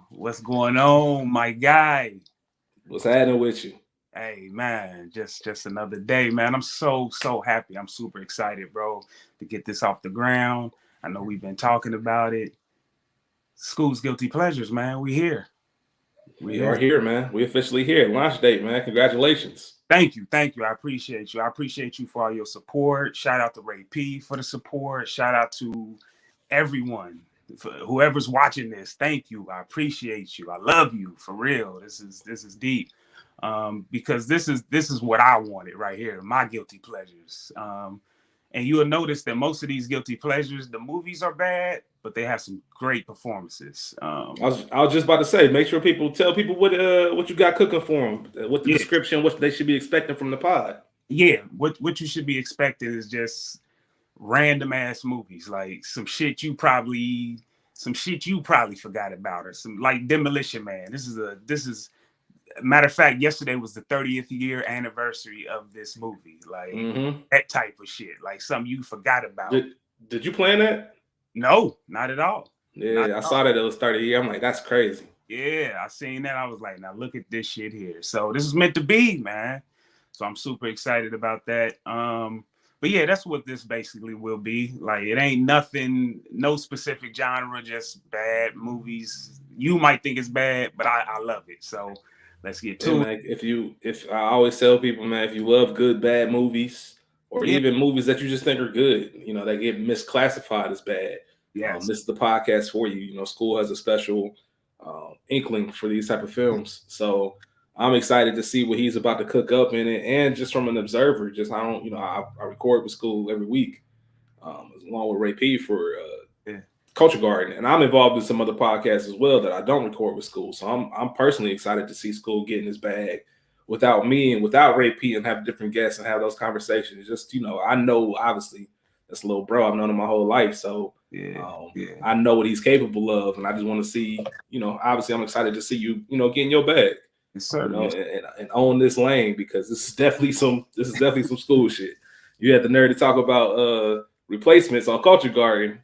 What's going on, my guy? What's happening with you? Hey, man, just another day, man. I'm so happy. I'm super excited, bro, to get this off the ground. I know we've been talking about it. School's guilty pleasures, man. We here. We We are here. here, man. We officially here. Launch date, man. Congratulations. Thank you. I appreciate you. I appreciate you for all your support. Shout out to Ray P for the support. Shout out to everyone, for whoever's watching this. Thank you. I appreciate you. I love you for real. This is deep, because this is what I wanted right here. My guilty pleasures. And you'll notice that most of these guilty pleasures, the movies are bad, but they have some great performances. I was just about to say, make sure people tell people what you got cooking for them, what the Yeah, description, what they should be expecting from the pod. yeah. What you should be expecting is just random ass movies, like some shit you probably forgot about, or some like Demolition Man. This is matter of fact, yesterday was the 30th year anniversary of this movie. Like Mm-hmm. that type of shit, like something you forgot about. Did you plan that? No, not at all. Not Yeah, I at saw all. that it was 30 year. I'm like, that's crazy. Yeah, I seen that. I was like, now look at this shit here. So this is meant to be, man. So I'm super excited about that. But yeah, that's what this basically will be. Like it ain't nothing, no specific genre, just bad movies. You might think it's bad, but I love it. So let's get Hey to it. man, if I always tell people, man, if you love good bad movies or Yeah. even movies that you just think are good, that get misclassified as bad, Yes. this is the podcast for you. School has a special inkling for these type of films, so I'm excited to see what he's about to cook up in it, and just from an observer, just I don't, I record with School every week, along with Ray P for Yeah. Culture Garden, and I'm involved in some other podcasts as well that I don't record with School. So I'm personally excited to see School get in his bag without me and without Ray P, and have different guests and have those conversations. Just I know obviously that's a little bro. I've known him my whole life, so Yeah. Yeah. I know what he's capable of, and I just want to see. Obviously I'm excited to see you. Get in your bag. Yes, sir. And, Yes. and own this lane, because this is definitely some School shit. You had the nerve to talk about replacements on Culture Garden,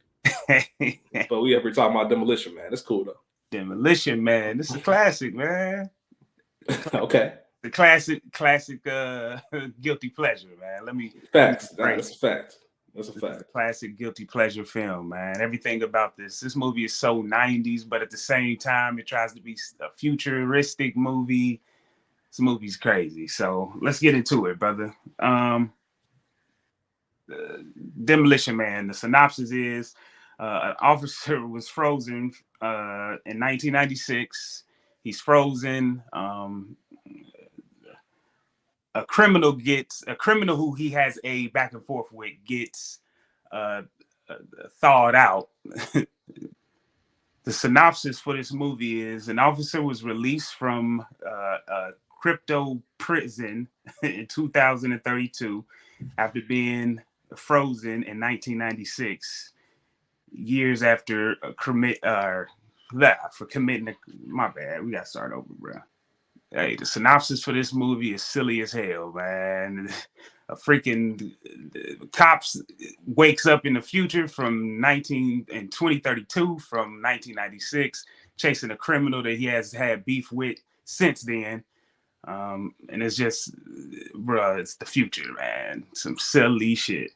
but we ever talking about Demolition Man. That's cool though. Demolition Man. This is a classic, man. Okay. The classic guilty pleasure, man. Let me Facts. break. That's a fact. That's a This is a fact. classic guilty pleasure film, man. Everything about this movie is so 90s, but at the same time, it tries to be a futuristic movie. This movie's crazy. So let's get into it, brother. Demolition Man. The synopsis is an officer was frozen in 1996. He's frozen. A criminal who he has a back and forth with gets uh, thawed out. The synopsis for this movie is an officer was released from a crypto prison in 2032 after being frozen in 1996, years after for committing my bad. We got to start over, bro. Hey, the synopsis for this movie is silly as hell, man. A freaking cops wakes up in the future from 2032 from 1996, chasing a criminal that he has had beef with since then. And it's just, bro, it's the future, man. Some silly shit.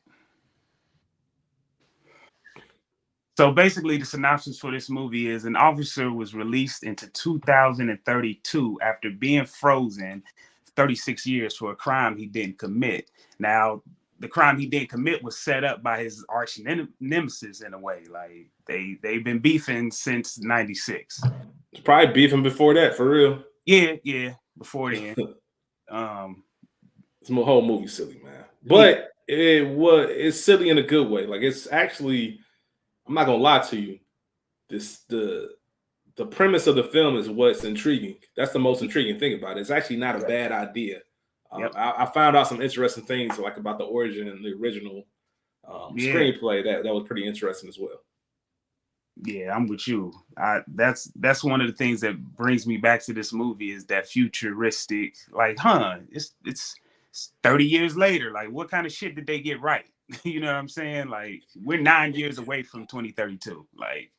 So basically, the synopsis for this movie is an officer was released into 2032 after being frozen 36 years for a crime he didn't commit. Now, the crime he didn't commit was set up by his arch nemesis in a way. Like they've been beefing since '96. It's probably beefing before that, for real. Yeah, yeah. Before then, um, This whole movie silly, man. yeah, But it's silly in a good way. Like, it's actually, I'm not gonna lie to you. This the premise of the film is what's intriguing. That's the most intriguing thing about it. It's actually not a yeah, bad idea. yep, I found out some interesting things, like about the origin and the original yeah. screenplay that was pretty interesting as well. Yeah, I'm with you. That's one of the things that brings me back to this movie is that futuristic, like, it's 30 years later. Like, what kind of shit did they get right? You know what I'm saying? Like, we're 9 years away from 2032. Like,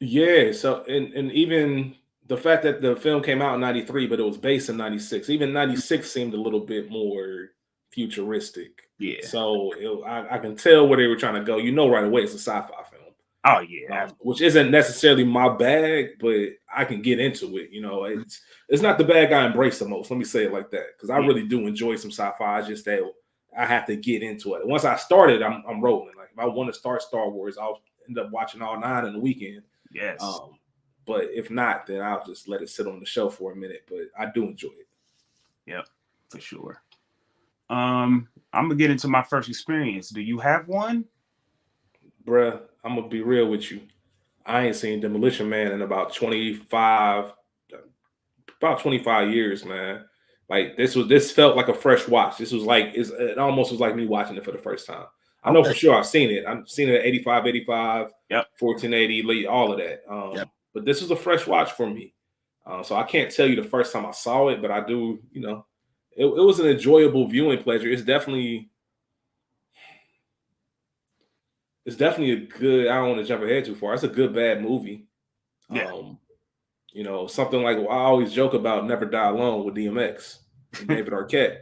Yeah. So and even the fact that the film came out in '93, but it was based in '96. Even '96 seemed a little bit more futuristic. Yeah. So I can tell where they were trying to go. You know, right away it's a sci-fi film. Oh yeah. Which isn't necessarily my bag, but I can get into it. You know, it's not the bag I embrace the most. Let me say it like that, because I Yeah. really do enjoy some sci-fi. It's just that I have to get into it. Once I started, I'm rolling. Like if I want to start Star Wars, I'll end up watching all 9 in the weekend. Yes. But if not, then I'll just let it sit on the shelf for a minute. But I do enjoy it. Yep, for sure. I'm gonna get into my first experience. Do you have one? Bruh, I'm gonna be real with you. I ain't seen Demolition Man in about 25 years, man. Like this felt like a fresh watch. This was like it almost was like me watching it for the first time. I know Okay. for sure I've seen it. I've seen it at 85, 85, Yep. 1480, late, all of that. Yep. But this was a fresh watch for me. So I can't tell you the first time I saw it, but I do, it was an enjoyable viewing pleasure. It's definitely a good, I don't want to jump ahead too far. It's a good bad movie. Yeah. Something like I always joke about Never Die Alone with DMX and David Arquette.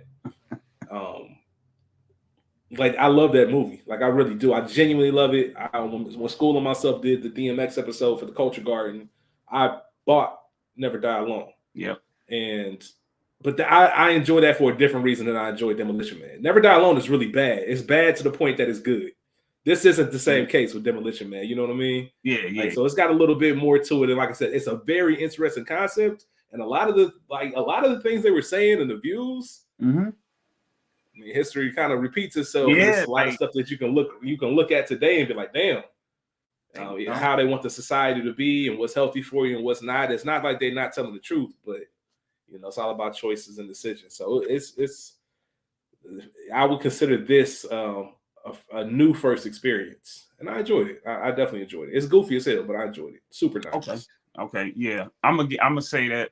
Like I love that movie. Like I really do. I genuinely love it. When Skool and myself did the DMX episode for the Culture Garden, I bought Never Die Alone. Yep. But I enjoy that for a different reason than I enjoy Demolition Man. Never Die Alone is really bad. It's bad to the point that it's good. This isn't the same case with Demolition Man. You know what I mean? Yeah. Yeah. Like, so it's got a little bit more to it. And like I said, it's a very interesting concept. And a lot of the things they were saying and the views, Mm-hmm. I mean, history kind of repeats itself. Yeah, And it's a lot of stuff that you can look at today and be like, damn, how they want the society to be and what's healthy for you and what's not. It's not like they're not telling the truth, but it's all about choices and decisions. So it's I would consider this a new first experience, and I enjoyed it. I definitely enjoyed it. It's goofy as hell, but I enjoyed it. Super nice. Okay. Yeah. I'm gonna say that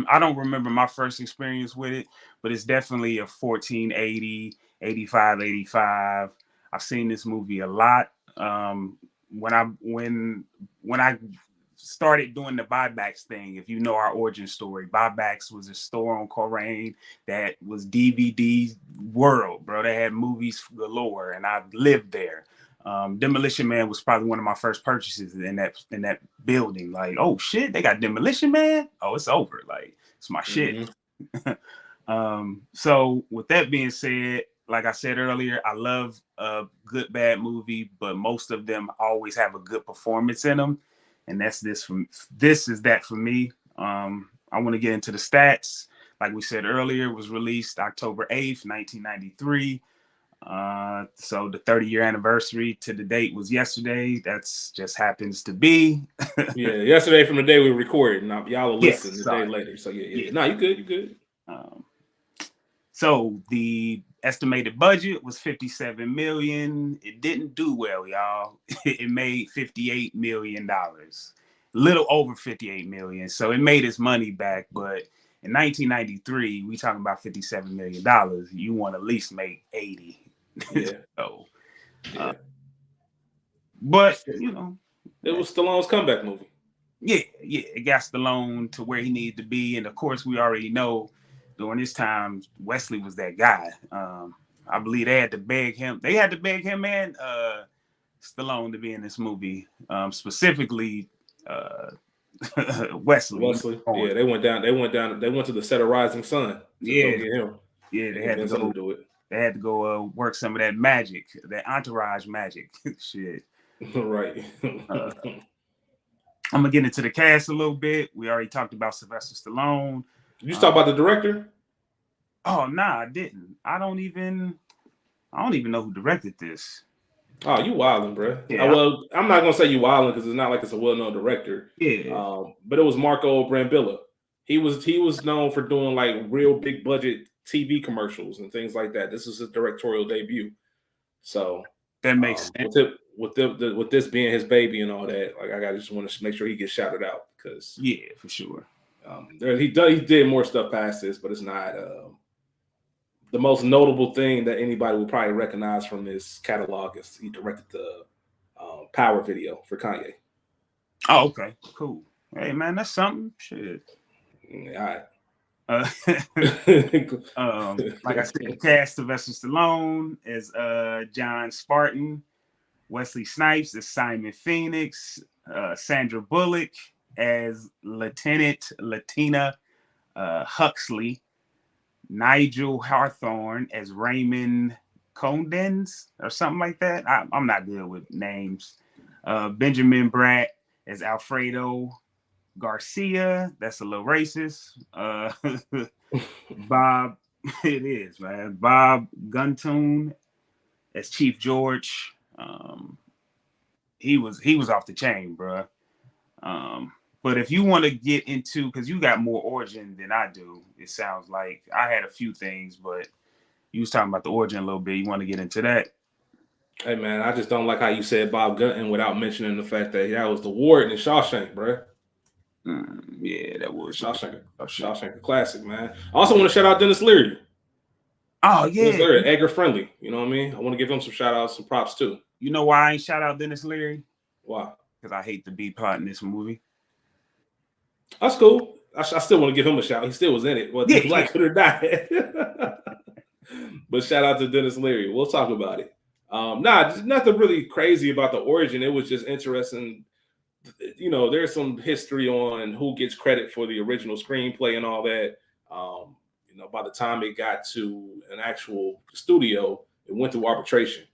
I don't remember my first experience with it, but it's definitely a 1480, 85, 85. I've seen this movie a lot. When I started doing the buybacks thing, if you know our origin story, buybacks was a store on Coleraine that was DVD world, bro. They had movies galore, and I lived there. Demolition Man was probably one of my first purchases in that building. Like, oh shit, they got Demolition Man. Oh, it's over. Like, it's my shit. So with that being said, like I said earlier, I love a good bad movie, but most of them always have a good performance in them, and this is that for me. I want to get into the stats. Like we said earlier, it was released October 8th, 1993. So the 30-year anniversary to the date was yesterday. That's just happens to be. Yeah, yesterday from the day we recorded. Now y'all will listen the day sorry. later. So yeah. No, you good. You good. So the estimated budget was 57 million. It didn't do well, y'all. It made $58 million, little over 58 million. So it made its money back. But in 1993, we talking about $57 million. You want to at least make 80. Yeah. So, but it was Stallone's comeback movie. Yeah, it got Stallone to where he needed to be, and of course, we already know during this time Wesley was that guy. I believe they had to beg him. They had to beg him and Stallone to be in this movie, specifically Wesley. Yeah, they went down. They went to the set of Rising Sun to go get him. Yeah, they had to go do it. They had to go work some of that magic, that entourage magic shit. Right. I'm gonna get into the cast a little bit. We already talked about Sylvester Stallone. Did you talk about the director? Oh, nah, I didn't. I don't even know who directed this. Oh, you wilding, bro. Yeah. Well, I'm not gonna say you wilding because it's not like it's a well-known director. Yeah. But it was Marco Brambilla. He was known for doing like real big budget TV commercials and things like that. This is his directorial debut. So that makes sense. With this being his baby and all that, like I just want to make sure he gets shouted out because for sure. He did more stuff past this, but it's not the most notable thing that anybody will probably recognize from his catalog is he directed the Power video for Kanye. Oh, okay, cool. Hey man, that's something. Shit. All right. Uh, like I said, cast Sylvester Stallone as John Spartan, Wesley Snipes as Simon Phoenix, Sandra Bullock as Lieutenant Latina Huxley, Nigel Hawthorne as Raymond Condens or something like that. I'm not good with names. Benjamin Bratt as Alfredo Garcia. That's a little racist. Bob, it is, man. Bob Guntoon as Chief George. He was off the chain, bro. But if you want to get into, because you got more origin than I do, it sounds like I had a few things, but you was talking about the origin a little bit. You want to get into that? Hey man, I just don't like how you said Bob Gunton without mentioning the fact that was the warden in Shawshank, bro. Yeah, that was Shawshank classic, man. I also want to shout out Dennis Leary. Oh yeah, Dennis Leary, Edgar Friendly. You know what I mean? I want to give him some shout outs, some props too. You know why I ain't shout out Dennis Leary? Why? Because I hate the B plot in this movie. That's cool. I still want to give him a shout. He still was in it, whether he liked it or not. But shout out to Dennis Leary. We'll talk about it. Just nothing really crazy about the origin. It was just interesting. You know, there's some history on who gets credit for the original screenplay and all that. You know, by the time it got to an actual studio, it went through arbitration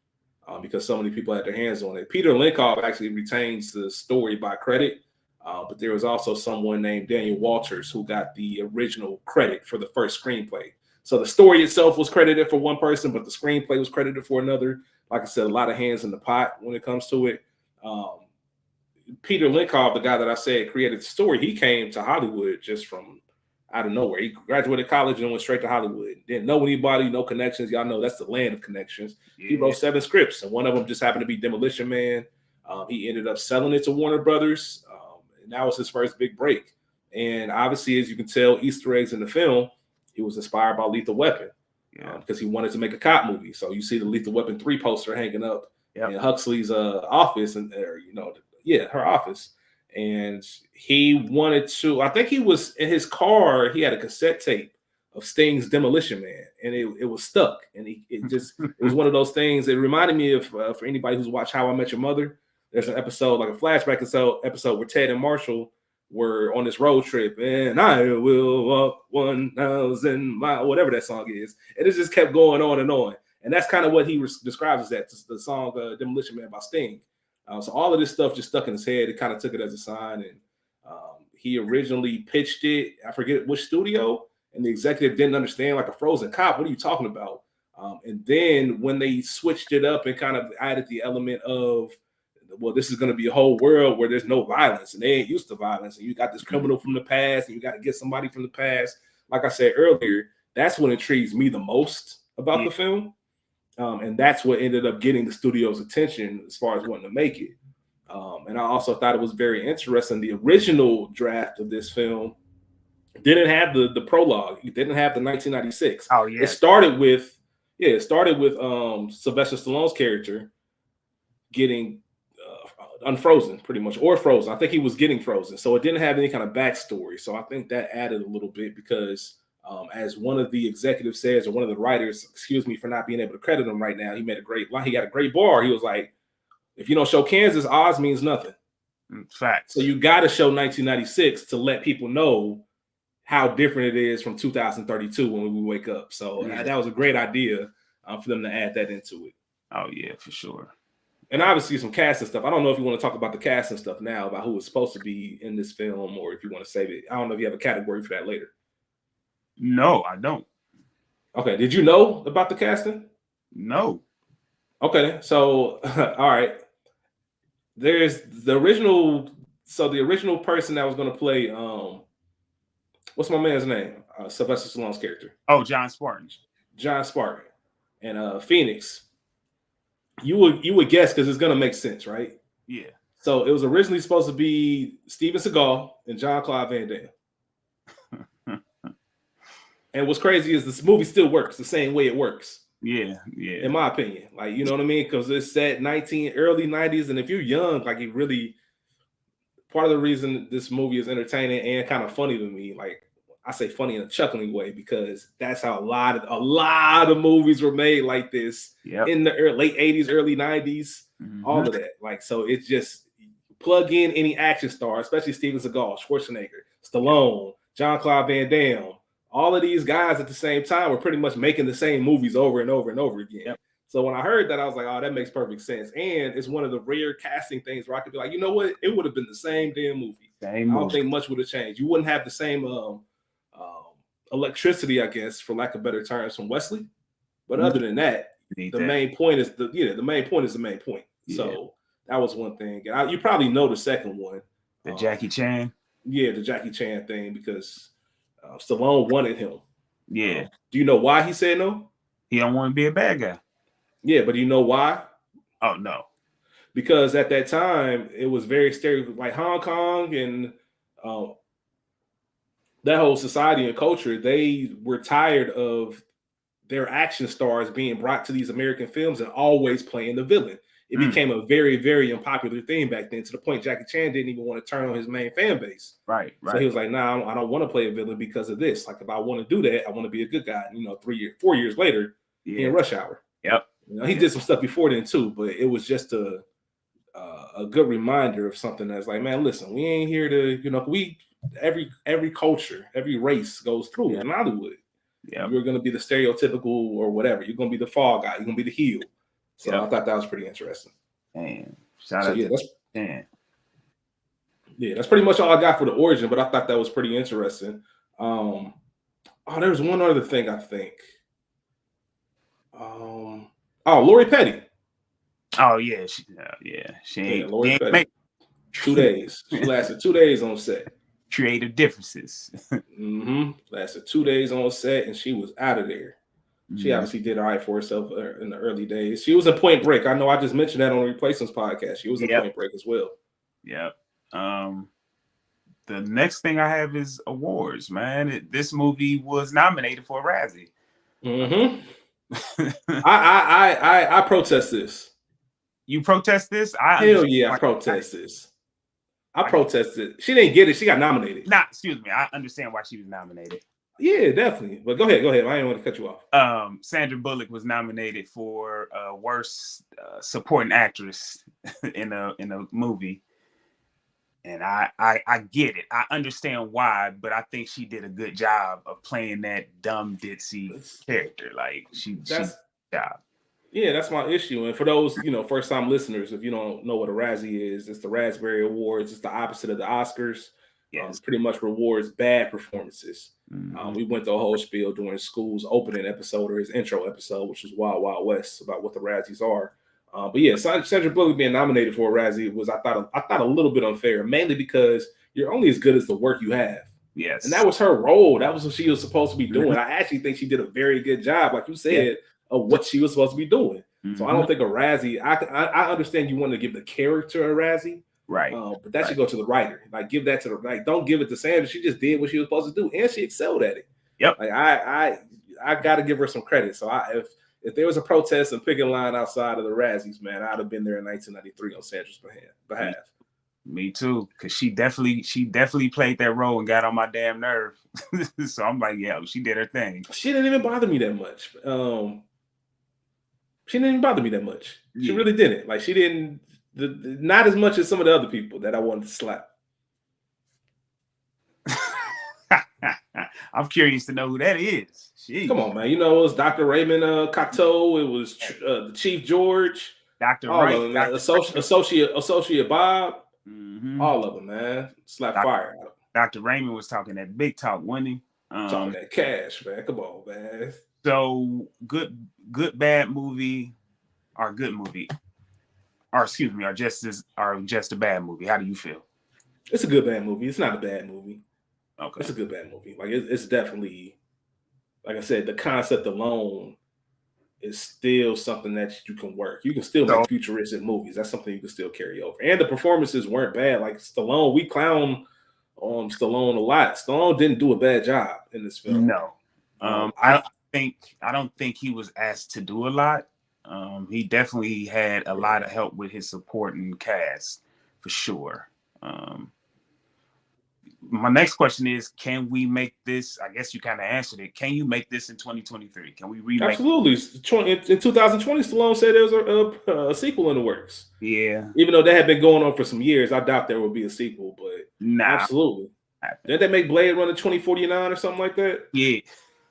because so many people had their hands on it. Peter Linkoff actually retains the story by credit, but there was also someone named Daniel Walters who got the original credit for the first screenplay. So the story itself was credited for one person, but the screenplay was credited for another. Like I said, a lot of hands in the pot when it comes to it. Peter Linkoff, the guy that I said created the story, he came to Hollywood just from out of nowhere. He graduated college and went straight to Hollywood. Didn't know anybody, no connections. Y'all know that's the land of connections. Yeah. He wrote 7 scripts, and one of them just happened to be Demolition Man. He ended up selling it to Warner Brothers, and that was his first big break. And obviously, as you can tell, Easter eggs in the film, he was inspired by Lethal Weapon because he wanted to make a cop movie. So you see the Lethal Weapon 3 poster hanging up in Huxley's office, and her office. And he wanted to, I think he was in his car, he had a cassette tape of Sting's Demolition Man, and it was stuck. And it was one of those things. It reminded me of, for anybody who's watched How I Met Your Mother, there's an episode, like a flashback episode where Ted and Marshall were on this road trip, and I will walk 1,000 miles, whatever that song is. And it just kept going on and on. And that's kind of what he describes as that, the song Demolition Man by Sting. So all of this stuff just stuck in his head. It kind of took it as a sign. And he originally pitched it, I forget which studio, and the executive didn't understand, like a frozen cop. What are you talking about? And then when they switched it up and kind of added the element of, well, this is going to be a whole world where there's no violence, and they ain't used to violence, and you got this criminal from the past, and you got to get somebody from the past. Like I said earlier, that's what intrigues me the most about the film. And that's what ended up getting the studio's attention as far as wanting to make it. And I also thought it was very interesting. The original draft of this film didn't have the prologue. It didn't have the 1996. Oh yeah. It started with Sylvester Stallone's character getting unfrozen, pretty much, or frozen. I think he was getting frozen, so it didn't have any kind of backstory. So I think that added a little bit because. As one of the executives says, or one of the writers, excuse me for not being able to credit him right now, he made a great line. He got a great bar. He was like, if you don't show Kansas, Oz means nothing. Fact. So you got to show 1996 to let people know how different it is from 2032 when we wake up. So that was a great idea for them to add that into it. Oh, yeah, for sure. And obviously some casting stuff. I don't know if you want to talk about the casting stuff now, about who was supposed to be in this film, or if you want to save it. I don't know if you have a category for that later. No, I don't. Okay. Did you know about the casting? No. Okay. So, all right. There's the original. So the original person that was going to play, what's my man's name? Sylvester Stallone's character. Oh, John Spartan. John Spartan. And Phoenix. You would guess because it's going to make sense, right? Yeah. So it was originally supposed to be Steven Seagal and Jean-Claude Van Damme. And what's crazy is this movie still works the same way it works. Yeah. In my opinion, like, you know what I mean? Because it's set early 90s, and if you're young, like, it really, part of the reason this movie is entertaining and kind of funny to me, like I say funny in a chuckling way, because that's how a lot of movies were made like this in the late 80s, early 90s, all of that. Like, so it's just plug in any action star, especially Steven Seagal, Schwarzenegger, Stallone, Jean-Claude Van Damme. All of these guys at the same time were pretty much making the same movies over and over and over again. So when I heard that, I was like, oh, that makes perfect sense. And it's one of the rare casting things where I could be like, you know what? It would have been the same damn movie. I don't think much would have changed. You wouldn't have the same electricity, I guess, for lack of better terms, from Wesley. But other than that, main point is the main point. So that was one thing. And you probably know the second one. The Jackie Chan? Yeah, the Jackie Chan thing, because Stallone wanted him. Yeah. Do you know why he said no? He don't want to be a bad guy. Yeah, but do you know why? Oh, no. Because at that time, it was very stereotypical, like Hong Kong and that whole society and culture. They were tired of their action stars being brought to these American films and always playing the villain. It became a very, very unpopular thing back then, to the point Jackie Chan didn't even want to turn on his main fan base. Right. So he was like, nah, I don't want to play a villain because of this. Like, if I want to do that, I want to be a good guy. 4 years later, in Rush Hour. He did some stuff before then too, but it was just a good reminder of something that's like, man, listen, we ain't here to, every culture, every race goes through it in Hollywood. You're going to be the stereotypical or whatever. You're going to be the fall guy. You're going to be the heel. So I thought that was pretty interesting. Man, shout out to Dan. Yeah, that's pretty much all I got for the origin, but I thought that was pretty interesting. There was one other thing, I think. Lori Petty. Oh yeah, she ain't. Lori Petty. 2 days. She lasted 2 days on set. Creative differences. Lasted 2 days on set, and she was out of there. She obviously did all right for herself in the early days. She was in Point Break. I know I just mentioned that on the Replacements podcast. She was in Point Break as well. Yep. The next thing I have is awards, man. This movie was nominated for a Razzie. I protest this. You protest this? Hell yeah, I protest this. I protested. She didn't get it. She got nominated. Excuse me. I understand why she was nominated. Yeah, definitely. But go ahead. I didn't want to cut you off. Sandra Bullock was nominated for worst supporting actress in a movie. And I get it. I understand why, but I think she did a good job of playing that dumb ditzy character. Like Yeah, that's my issue. And for those, first time listeners, if you don't know what a Razzie is, it's the Raspberry Awards. It's the opposite of the Oscars. It pretty much rewards bad performances. We went the whole spiel during Skool's opening episode, or his intro episode, which was Wild Wild West, about what the Razzies are. But yeah, Sandra Bullock being nominated for a Razzie was, I thought a little bit unfair, mainly because you're only as good as the work you have. Yes. And that was her role. That was what she was supposed to be doing. I actually think she did a very good job, like you said, of what she was supposed to be doing. So I don't think a Razzie, I understand you want to give the character a Razzie. Right. But that should go to the writer. Like, give that to don't give it to Sandra. She just did what she was supposed to do, and she excelled at it. Yep. Like, I got to give her some credit. So if there was a protest and picking line outside of the Razzies, man, I'd have been there in 1993 on Sandra's behalf. Me too, because she definitely played that role and got on my damn nerve. So I'm like, yeah, she did her thing. She didn't even bother me that much. She really didn't. Like, she didn't. Not as much as some of the other people that I wanted to slap. I'm curious to know who that is. Jeez. Come on, man. It was Dr. Raymond Cocteau. It was the Chief George. Dr. All Wright. of them, man. Associate Bob. All of them, man. Slap fire out of them. Dr. Raymond was talking that big talk, wasn't he? Talking that cash, man. Come on, man. So good, bad movie, or good movie, or excuse me, or just a bad movie. How do you feel? It's a good bad movie. It's not a bad movie. Okay. It's a good bad movie. Like, it's definitely, like I said, the concept alone is still something that you can work. You can still make futuristic movies. That's something you can still carry over. And the performances weren't bad. Like Stallone, we clown on Stallone a lot. Stallone didn't do a bad job in this film. No. I don't think he was asked to do a lot. He definitely had a lot of help with his supporting cast, for sure. My next question is, can we make this? I guess you kind of answered it. Can you make this in 2023? Can we remake? Absolutely. In 2020, Stallone said there was a sequel in the works. Yeah. Even though that had been going on for some years, I doubt there would be a sequel. But absolutely. Didn't they make Blade Runner 2049 or something like that? Yeah.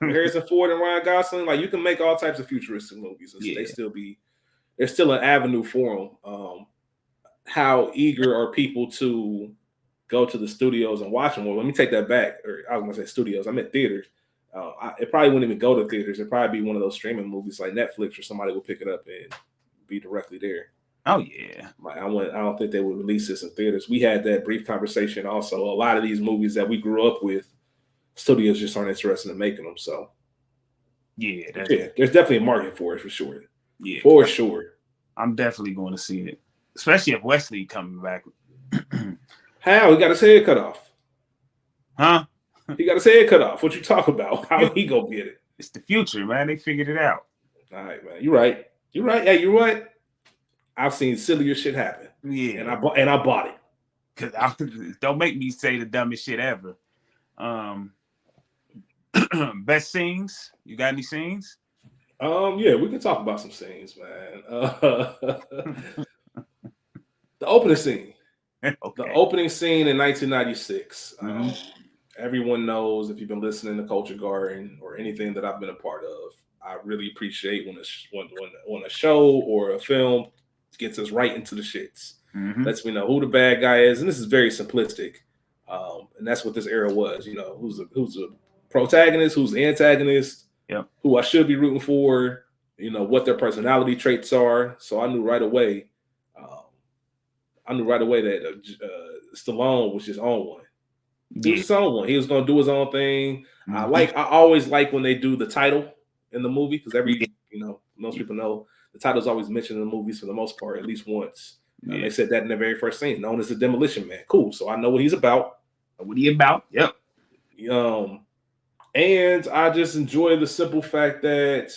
Harrison Ford and Ryan Gosling. Like, you can make all types of futuristic movies, and there's still an avenue for them. How eager are people to go to the studios and watch them? Well, let me take that back. Or I was going to say studios. I meant theaters. It probably wouldn't even go to theaters. It'd probably be one of those streaming movies like Netflix, or somebody will pick it up and be directly there. Oh yeah. Like, I don't think they would release this in theaters. We had that brief conversation. Also, a lot of these movies that we grew up with, studios just aren't interested in making them. So yeah, there's definitely a market for it, for sure. Yeah, for sure. I'm definitely going to see it, especially if Wesley coming back. How? He got his head cut off. Huh? He got his head cut off. What you talk about? How he go get it? It's the future, man. They figured it out. All right, man. You're right. Hey, you're right. I've seen sillier shit happen. Yeah. And I bought it. Cause don't make me say the dumbest shit ever. Best scenes. You got any scenes? Yeah, we can talk about some scenes, man. The opening scene. Okay. The opening scene in 1996. Everyone knows, if you've been listening to Culture Garden or anything that I've been a part of, I really appreciate when a show or a film gets us right into the shits. Lets me know who the bad guy is, and this is very simplistic, and that's what this era was. You know, who's the protagonist, who's the antagonist, who I should be rooting for. You know, what their personality traits are. So I knew right away. That Stallone was his own one. He was his own one. He was going to do his own thing. I always like when they do the title in the movie, because most people know the title's always mentioned in the movies for the most part, at least once. They said that in the very first scene, known as the Demolition Man. Cool. So I know what he's about. What he about? Yep. And I just enjoy the simple fact that,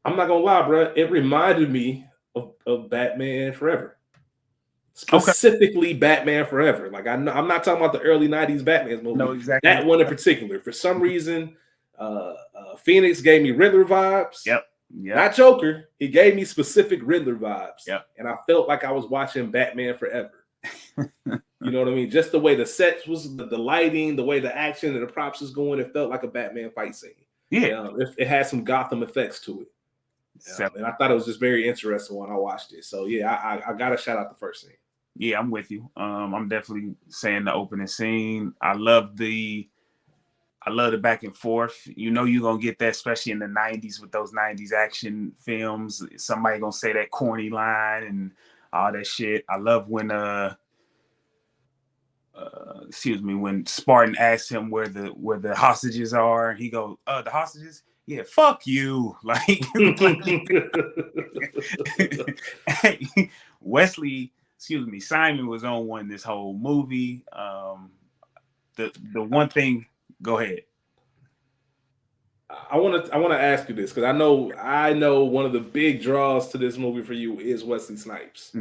I'm not gonna lie, bro, it reminded me of Batman Forever. Specifically, Batman Forever. Like, I'm not talking about the early 90s Batman movie. No, exactly. That one in particular. For some reason, Phoenix gave me Riddler vibes. Yep. Not Joker. He gave me specific Riddler vibes. Yep. And I felt like I was watching Batman Forever. You know what I mean? Just the way the sets was, the lighting, the way the action and the props was going, it felt like a Batman fight scene. Yeah. It had some Gotham effects to it. And I thought it was just very interesting when I watched it. So yeah, I gotta shout out the first scene. Yeah, I'm with you. I'm definitely saying the opening scene. I love the back and forth. You know, you're gonna get that, especially in the 90s with those 90s action films. Somebody gonna say that corny line and all that shit. I love when when Spartan asks him where the hostages are, and he goes, the hostages? Yeah, fuck you. Like Simon was on one this whole movie. The one thing, go ahead. I want to ask you this, because I know one of the big draws to this movie for you is Wesley Snipes.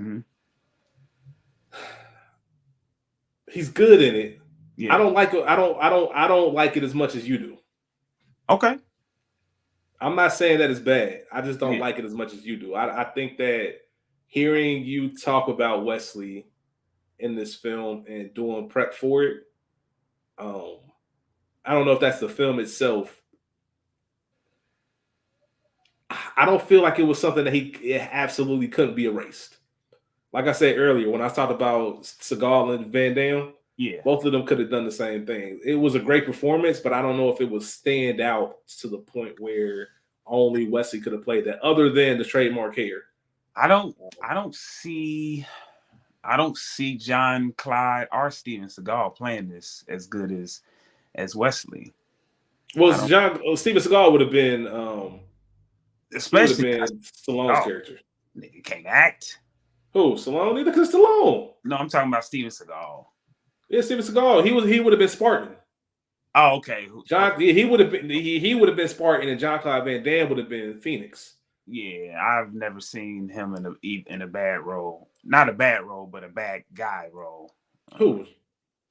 He's good in it. Yeah. I don't like it as much as you do. Okay. I'm not saying that it's bad. I just don't like it as much as you do. I think that hearing you talk about Wesley in this film and doing prep for it, I don't know if that's the film itself. I don't feel like it was something that it absolutely couldn't be erased. Like I said earlier, when I talked about Seagal and Van Damme, both of them could have done the same thing. It was a great performance, but I don't know if it was stand out to the point where only Wesley could have played that, other than the trademark hair. I don't see John Clyde or Steven Seagal playing this as good as Wesley. Well, Steven Seagal would have been especially Stallone's character. He can't act. Who? Stallone? Neither could Stallone. No, I'm talking about Steven Seagal. Yeah, Steven Seagal. He would have been Spartan. Oh, okay. He would have been Spartan, and John Claude Van Damme would have been Phoenix. Yeah, I've never seen him in a bad role. Not a bad role, but a bad guy role. Who?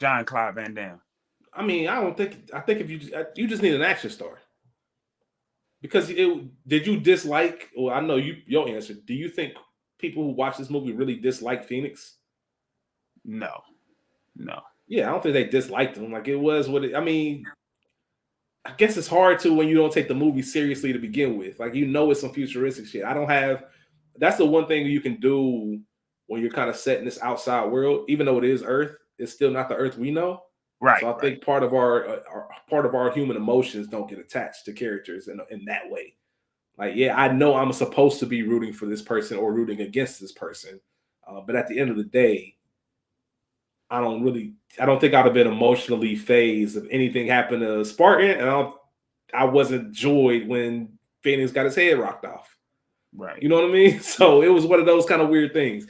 Jean-Claude Van Damme. I mean, I think if you just need an action star. Because did you dislike? Well, I know your answer. Do you think people who watch this movie really dislike Phoenix? No. Yeah, I don't think they disliked him. Like it was what I mean. I guess it's hard to when you don't take the movie seriously to begin with. Like it's some futuristic shit. I don't have. That's the one thing you can do when you're kind of set in this outside world, even though it is Earth. It's still not the Earth we know. Right. So I think part of our human emotions don't get attached to characters in that way. Like, yeah, I know I'm supposed to be rooting for this person or rooting against this person, but at the end of the day, I don't think I'd have been emotionally phased if anything happened to Spartan, and I wasn't joyed when Phoenix got his head rocked off. Right. You know what I mean? So it was one of those kind of weird things.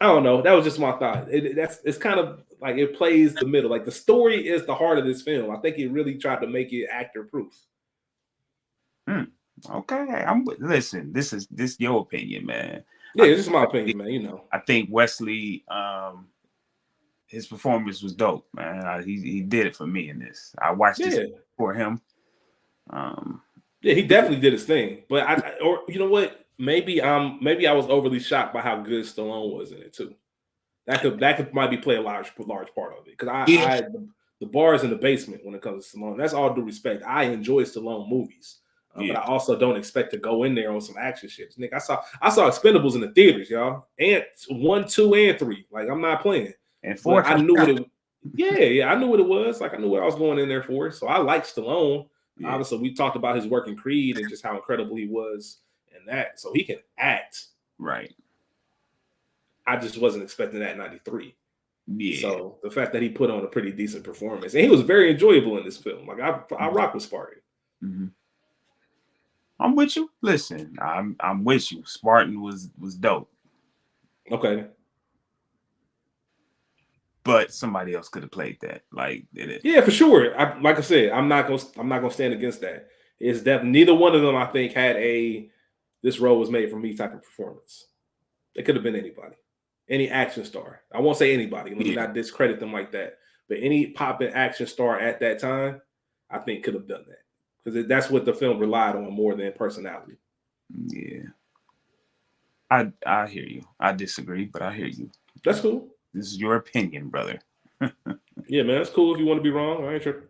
I don't know. That was just my thought. It's kind of like it plays the middle. Like the story is the heart of this film. I think he really tried to make it actor proof. Okay, listen. This is your opinion, man. Yeah, it's just my opinion, man. You know, I think Wesley, his performance was dope, man. He did it for me in this. I watched this for him. Yeah, he definitely did his thing. But or you know what? Maybe I was overly shocked by how good Stallone was in it too. That could maybe play a large part of it because the bar is in the basement when it comes to Stallone. That's all due respect. I enjoy Stallone movies, but I also don't expect to go in there on some action shit. Nick, I saw Expendables in the theaters, y'all, and 1, 2, and 3. Like I'm not playing. And 4, I knew what it. Yeah, I knew what it was. Like I knew what I was going in there for. So I like Stallone. Yeah. Obviously, we talked about his work in Creed and just how incredible he was in that. So he can act. Right. I just wasn't expecting that in 93. Yeah. So the fact that he put on a pretty decent performance. And he was very enjoyable in this film. Like I rock with Spartan. Mm-hmm. I'm with you. Listen, I'm with you. Spartan was dope. Okay. But somebody else could have played that. Like yeah, for sure. Like I said, I'm not gonna stand against that. It's definitely neither one of them, I think, had this role was made for me type of performance. It could have been anybody. Any action star. I won't say anybody. Let me not discredit them like that. But any popping action star at that time, I think could have done that. Because that's what the film relied on more than personality. Yeah. I hear you. I disagree, but I hear you. That's cool. This is your opinion, brother. Yeah, man. That's cool if you want to be wrong. I ain't tripping.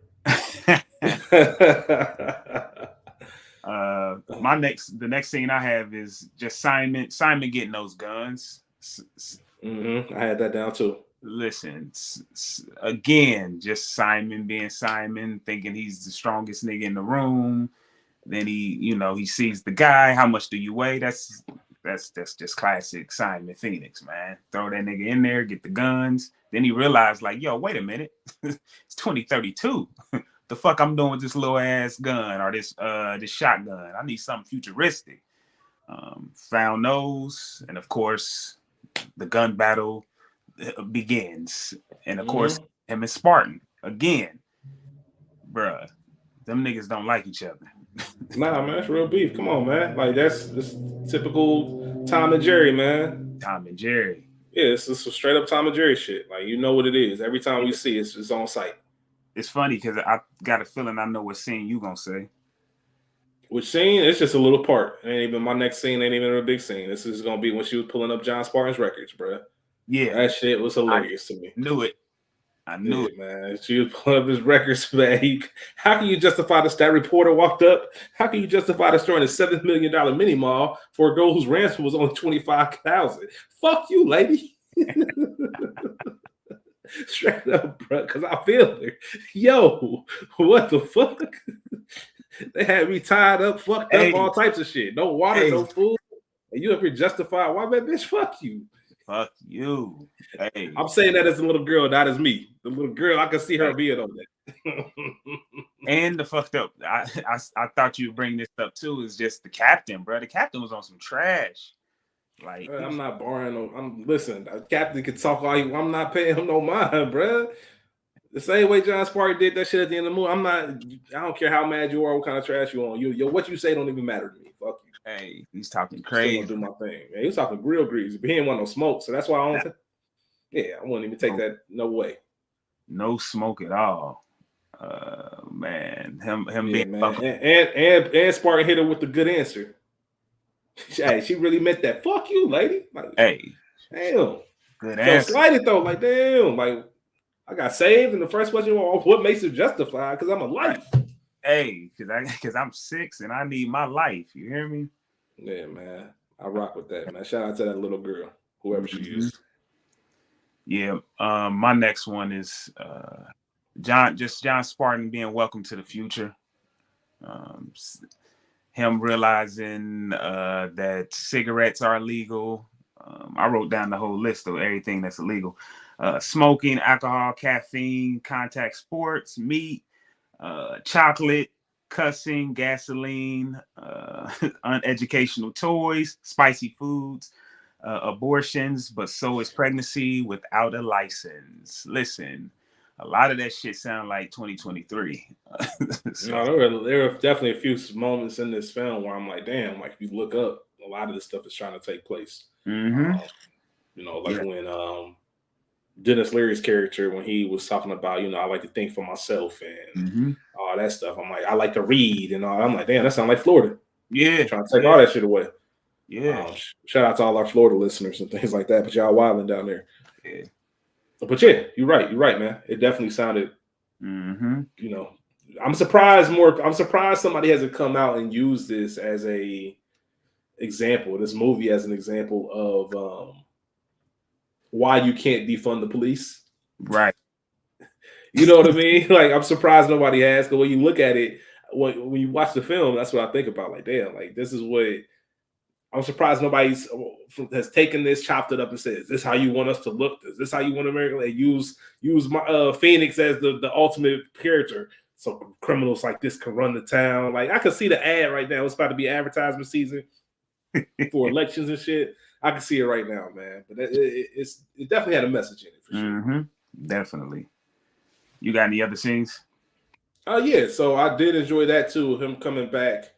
The next scene I have is just Simon getting those guns. Mm-hmm. I had that down too. Listen, again, just Simon being Simon, thinking he's the strongest nigga in the room. Then he sees the guy. How much do you weigh? That's just classic Simon Phoenix, man. Throw that nigga in there, get the guns. Then he realized, like, yo, wait a minute, it's 2032. The fuck I'm doing with this little ass gun or this shotgun? I need something futuristic. Found those, and of course, the gun battle begins. And of course, him and Spartan again, bruh. Them niggas don't like each other. Nah, man, that's real beef. Come on, man. Like that's typical Tom and Jerry, man. Tom and Jerry. Yeah, it's some straight up Tom and Jerry shit. Like you know what it is. Every time we see it, it's on site. It's funny because I got a feeling I know what scene you gonna say. Which scene? It's just a little part. Ain't even my next scene. Ain't even a big scene. This is gonna be when she was pulling up John Spartan's records, bro. Yeah, that shit was hilarious to me. Knew it. I knew it, man. She was pulling up his records, man. How can you justify this? That reporter walked up. How can you justify destroying a $7 million mini mall for a girl whose ransom was only $25,000? Fuck you, lady. Straight up, bro. Because I feel her. Yo, what the fuck? They had me tied up, fucked up, all types of shit. No water, no food. And you up here justify? Why, man, bitch? Fuck you. Fuck you. Hey. I'm saying that as a little girl, not as me. The little girl, I can see her being on that. And the fucked up, I thought you'd bring this up too, is just the captain, bro. The captain was on some trash. Like, I'm not borrowing no. Listen, the captain can talk all you. I'm not paying him no mind, bro. The same way John Spartan did that shit at the end of the movie. I don't care how mad you are, what kind of trash you on. Yo, what you say don't even matter to me. Fuck you. Hey, he's talking crazy. I'm still gonna do my thing. Man, he was talking real greasy, but he didn't want no smoke, so that's why I don't. Yeah, I wouldn't even take that. No way. No smoke at all. Man, him Yeah, being man. welcome. And Spartan hit her with the good answer. Hey, she really meant that. Fuck you, lady. Like, Hey, damn. good Felt answer. slighted though. Like, damn. Like, I got saved, and the first question was, what makes it justified? Because I'm a life. Hey, cause I'm 6 and I need my life. You hear me? Yeah, man. I rock with that, man. Shout out to that little girl, whoever she Mm-hmm. is. Yeah. My next one is John Spartan being welcome to the future. Um, Him realizing that cigarettes are illegal. I wrote down the whole list of everything that's illegal: smoking, alcohol, caffeine, contact sports, meat, chocolate, cussing, gasoline, uneducational toys, spicy foods, abortions, but so is pregnancy without a license. Listen, a lot of that shit sound like 2023. So, No, there were definitely a few moments in this film where I'm like, damn, like if you look up, a lot of this stuff is trying to take place. mm-hmm. Like Yeah. when Dennis Leary's character, when he was talking about, I like to think for myself and Mm-hmm. all that stuff. I'm like, I like to read and all. I'm like, damn, that sounds like Florida. Yeah. Trying to take all that shit away. Yeah. Shout out to all our Florida listeners and things like that. But y'all wilding down there. Yeah. But yeah, you're right, man. It definitely sounded, Mm-hmm. I'm surprised somebody hasn't come out and used this as a example, this movie as an example of why you can't defund the police. Right. You know what I mean? Like, I'm surprised nobody has. Because when you look at it, when you watch the film, that's what I think about. Like, damn, like this is what I'm surprised nobody has taken this, chopped it up, and said, "Is this how you want us to look? Is this how you want America?" Like, use my Phoenix as the ultimate character, so criminals like this can run the town. Like, I could see the ad right now. It's about to be advertisement season for elections and shit. I can see it right now, man. But it definitely had a message in it for sure. Mm-hmm. Definitely. You got any other scenes? Oh yeah, so I did enjoy that too. Him coming back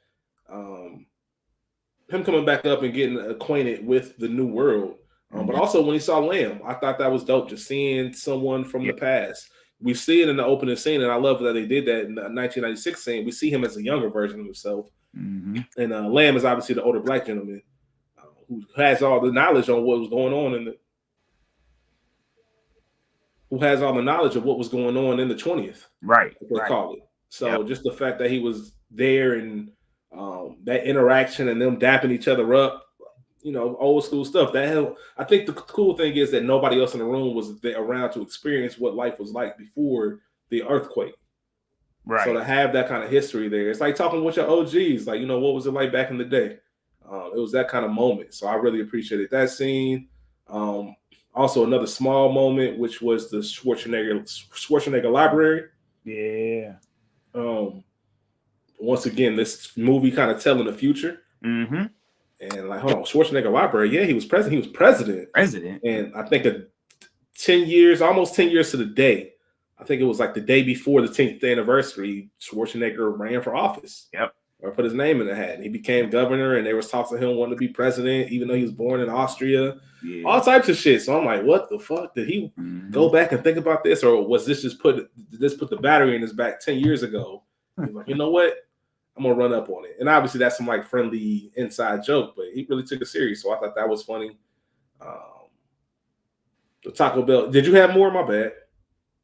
up and getting acquainted with the new world. But also when he saw Lamb, I thought that was dope. Just seeing someone from the past. We see it in the opening scene, and I love that they did that in the 1996 scene. We see him as a younger version of himself, Mm-hmm. and Lamb is obviously the older black gentleman who has all the knowledge on what was going on who has all the knowledge of what was going on in the 20th, Right. they call it. So just the fact that he was there and that interaction and them dapping each other up, old school stuff. I think the cool thing is that nobody else in the room was there around to experience what life was like before the earthquake. Right. So to have that kind of history there, it's like talking with your OGs. Like, what was it like back in the day? It was that kind of moment. So I really appreciated that scene. Also, another small moment, which was the Schwarzenegger library. Yeah. Once again, this movie kind of telling the future. Mm-hmm. And like, hold on, Schwarzenegger library. Yeah, he was president. He was president. And I think 10 years, almost 10 years to the day. I think it was like the day before the 10th anniversary, Schwarzenegger ran for office. Yep. Or put his name in the hat. And he became governor, and they was talking to him wanting to be president, even though he was born in Austria. Yeah. All types of shit. So I'm like, what the fuck? Did he go back and think about this? Or was this just put the battery in his back 10 years ago? He's like, you know what? I'm gonna run up on it. And obviously that's some like friendly inside joke, but he really took it serious. So I thought that was funny. The Taco Bell. Did you have more? My bad.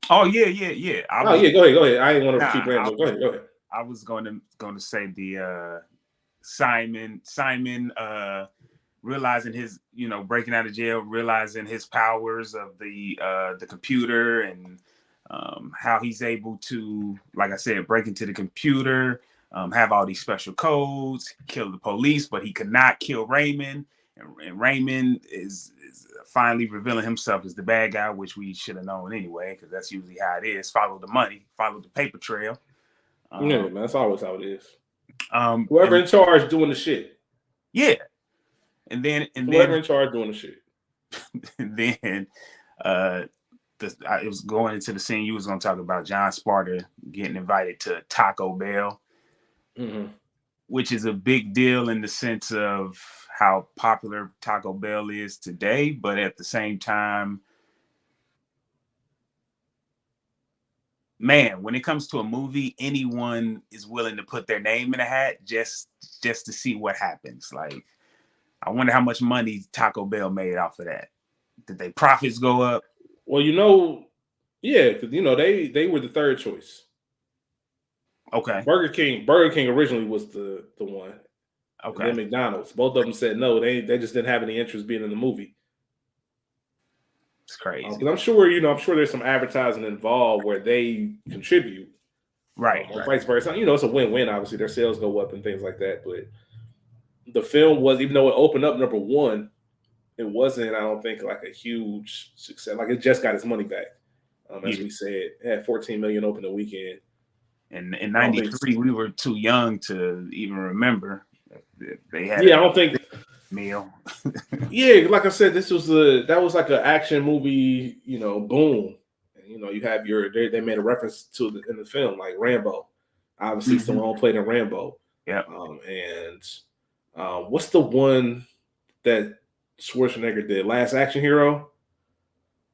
Oh yeah. Go ahead. I didn't want to keep rambling. Go ahead. I was going to say the Simon realizing his, breaking out of jail, realizing his powers of the computer and how he's able to, like I said, break into the computer, have all these special codes, kill the police, but he could not kill Raymond. And Raymond is finally revealing himself as the bad guy, which we should have known anyway, because that's usually how it is. Follow the money, follow the paper trail. Yeah, man, that's always how it is. Whoever in charge doing the shit. Yeah. And then whoever in charge doing the shit. And then it was going into the scene you was going to talk about, John Sparta getting invited to Taco Bell, which is a big deal in the sense of how popular Taco Bell is today, but at the same time, man, when it comes to a movie, anyone is willing to put their name in a hat just to see what happens. Like, I wonder how much money Taco Bell made off of that. Did their profits go up? Well, yeah, because they were the third choice. Okay. Burger King originally was the one. Okay. And then McDonald's. Both of them said no. They just didn't have any interest being in the movie. It's crazy. Because I'm sure there's some advertising involved where they contribute. Right. Or vice versa. It's a win-win. Obviously, their sales go up and things like that. But the film was, even though it opened up number one, it wasn't, I don't think, like a huge success. Like, it just got its money back. As we said, it had 14 million open the weekend. And in '93, we were too young to even remember they had. Yeah, I don't think meal. Yeah, like I said, that was like an action movie, boom. And, you have they made a reference to in the film, like Rambo. Obviously, Stallone played in Rambo. Yeah. What's the one that Schwarzenegger did? Last Action Hero?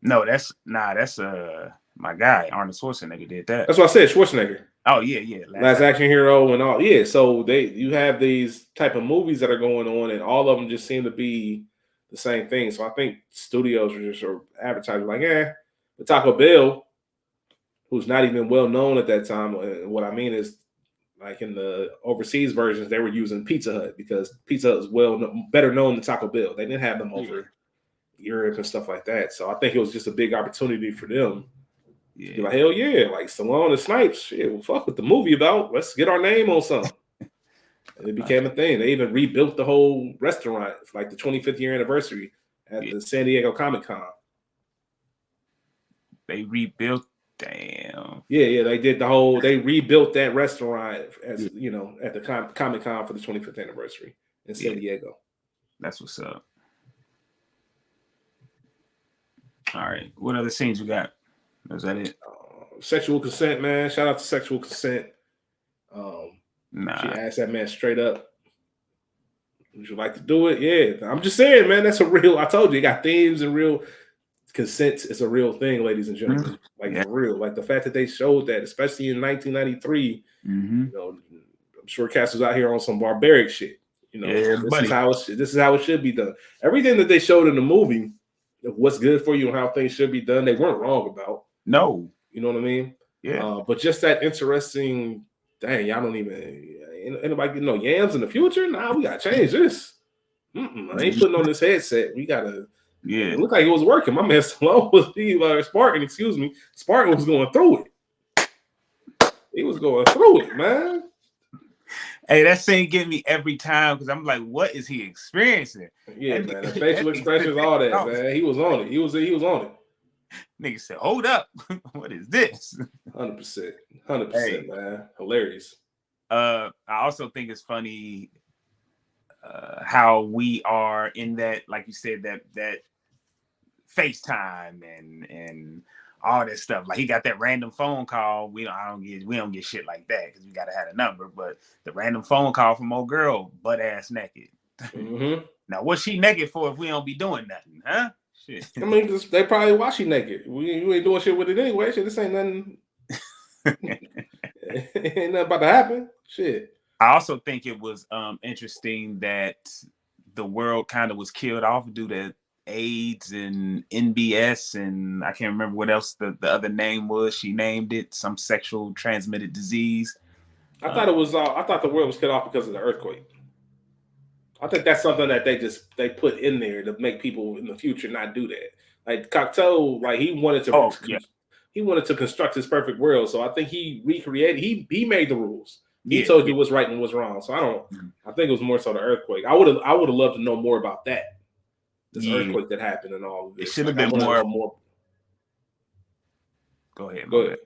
No, that's my guy Arnold Schwarzenegger did that. That's what I said, Schwarzenegger. Oh yeah. Last Action Hero and all. Yeah, so you have these type of movies that are going on, and all of them just seem to be the same thing. So I think studios are advertising like, the Taco Bell, who's not even well known at that time. And what I mean is, like in the overseas versions, they were using Pizza Hut because Pizza Hut is better known than Taco Bell. They didn't have them over Europe and stuff like that. So I think it was just a big opportunity for them. Yeah. Be like, hell yeah, like Stallone and Snipes, shit, well, fuck what the movie about. Let's get our name on something. And it became a thing. They even rebuilt the whole restaurant for like the 25th year anniversary at the San Diego Comic-Con. They rebuilt, damn. Yeah, they rebuilt that restaurant as at the Comic-Con for the 25th anniversary in San Diego. That's what's up. All right. What other scenes you got? Is that it? Sexual consent, man. Shout out to Sexual Consent. She asked that man straight up, would you like to do it? Yeah. I'm just saying, man, that's I told you, it got themes and real consent is a real thing, ladies and gentlemen. For real. Like the fact that they showed that, especially in 1993, I'm sure Cass was out here on some barbaric shit. This is how it should be done. Everything that they showed in the movie, what's good for you and how things should be done, they weren't wrong about. No. You know what I mean? Yeah. But just that interesting, dang, y'all don't even, anybody get no yams in the future? Nah, we got to change this. I ain't putting on this headset. We got to, it looked like it was working. My man Stallone was, Spartan was going through it. He was going through it, man. Hey, that scene get me every time because I'm like, what is he experiencing? Yeah, man. The facial expressions, all that, man. He was on it. He was on it. Nigga said, hold up. What is this? 100%. 100%, man. Hilarious. I also think it's funny how we are in that, like you said, that FaceTime and all that stuff. Like he got that random phone call. We don't get shit like that because we gotta have a number. But the random phone call from old girl, butt ass naked. Now what's she naked for if we don't be doing nothing, huh? Shit. I mean, they probably watch you naked. You ain't doing shit with it anyway. Shit, this ain't nothing. Ain't nothing about to happen. Shit. I also think it was interesting that the world kind of was killed off due to AIDS and NBS, and I can't remember what else the other name was. She named it some sexual transmitted disease. I thought the world was cut off because of the earthquake. I think that's something that they put in there to make people in the future not do that. Like Cocteau, like he wanted to construct his perfect world. So I think he recreated. He made the rules. He told you what's right and what's wrong. So I think it was more so the earthquake. I would have loved to know more about that. This earthquake that happened and all of this. It should have been more. Go ahead.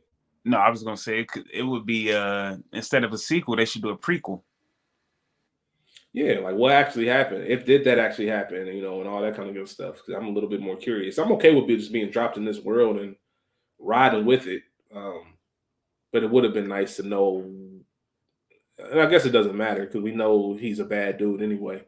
No, I was gonna say it would be instead of a sequel, they should do a prequel. Yeah, like what actually happened? Did that actually happen? And all that kind of good stuff. Because I'm a little bit more curious. I'm okay with just being dropped in this world and riding with it. But it would have been nice to know. And I guess it doesn't matter because we know he's a bad dude anyway.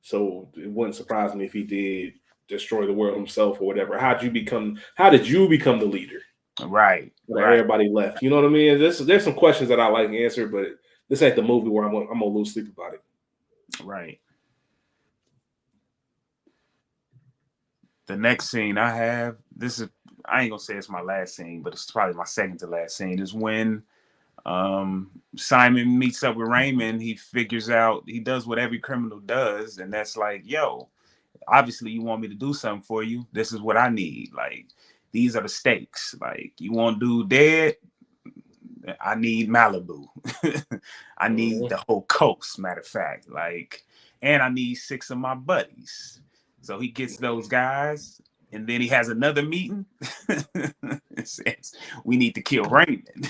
So it wouldn't surprise me if he did destroy the world himself or whatever. How did you become the leader? Right. When everybody left. You know what I mean? There's some questions that I like to answer, but this ain't the movie where I'm gonna lose sleep about it. Right. The next scene I have, I ain't gonna say it's my last scene, but it's probably my second to last scene, is when Simon meets up with Raymond. He figures out, he does what every criminal does, and that's like, yo, obviously you want me to do something for you. This is what I need. Like, these are the stakes. Like, you want dude dead? I need Malibu. I need the whole coast, matter of fact. Like, and I need 6 of my buddies. So he gets those guys, and then he has another meeting. It says, we need to kill Raymond.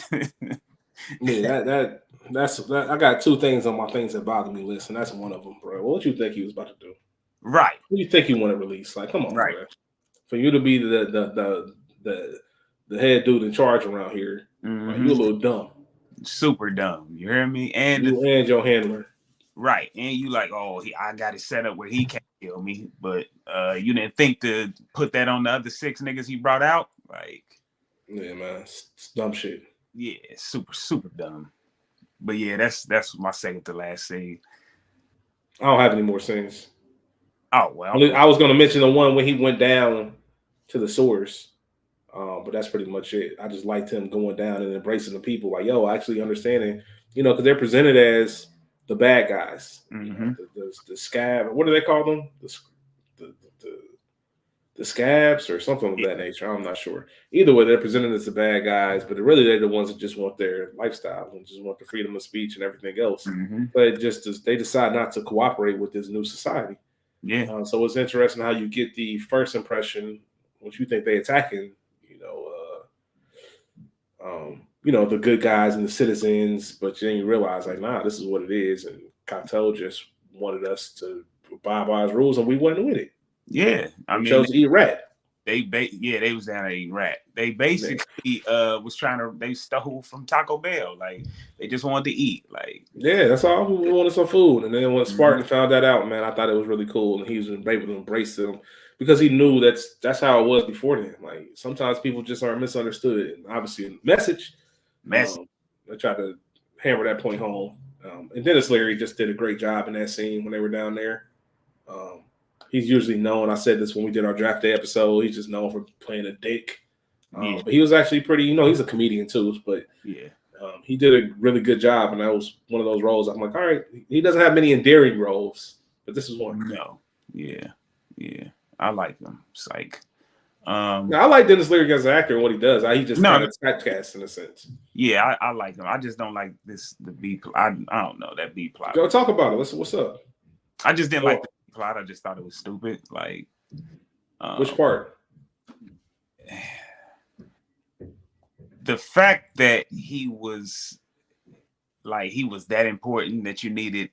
Yeah, that's I got 2 things on my things that bother me list, and that's one of them, bro. What you think he was about to do? Right. What do you think he want to release? Like, come on, right. bro. For you to be the head dude in charge around here, like, you a little dumb. Super dumb. You hear me? And you and your handler. Right. And you like, oh, I got it set up where he can't kill me. But you didn't think to put that on the other 6 niggas he brought out? Like, yeah, man. It's dumb shit. Yeah, super dumb. But yeah, that's my second to last scene. I don't have any more scenes. Oh, well. I was going to mention the one when he went down to the source. But that's pretty much it. I just liked him going down and embracing the people. Like, yo, actually understanding, because they're presented as the bad guys. Mm-hmm. The scab. What do they call them? The scabs or something of that nature. I'm not sure. Either way, they're presented as the bad guys, but really they're the ones that just want their lifestyle and just want the freedom of speech and everything else. Mm-hmm. But they decide not to cooperate with this new society. Yeah. So it's interesting how you get the first impression, what you think they attacking, the good guys and the citizens, but then you realize, like, nah, this is what it is. And Cartel just wanted us to abide by his rules, and we went with it. Yeah, we chose to eat rat. They was down there eating rat. They basically they stole from Taco Bell. Like, they just wanted to eat. Like, yeah, that's all. We wanted some food. And then when Spartan found that out, man, I thought it was really cool, and he was able to embrace them because he knew that's how it was before then. Like, sometimes people just are misunderstood, and obviously the message. I tried to hammer that point home. And Dennis Leary just did a great job in that scene when they were down there. He's usually known. I said this when we did our draft day episode. He's just known for playing a dick. But he was actually pretty. He's a comedian too. But he did a really good job, and that was one of those roles. I'm like, all right, he doesn't have many endearing roles, but this is one. No, yeah, I like him. It's like, I like Dennis Leary as an actor and what he does. He just kind of typecast in a sense. Yeah, I like him. I just don't like the B plot. I don't know that B plot. Go talk about it. What's up? I just didn't like the B plot. I just thought it was stupid. Like, which part? The fact that he was that important that you needed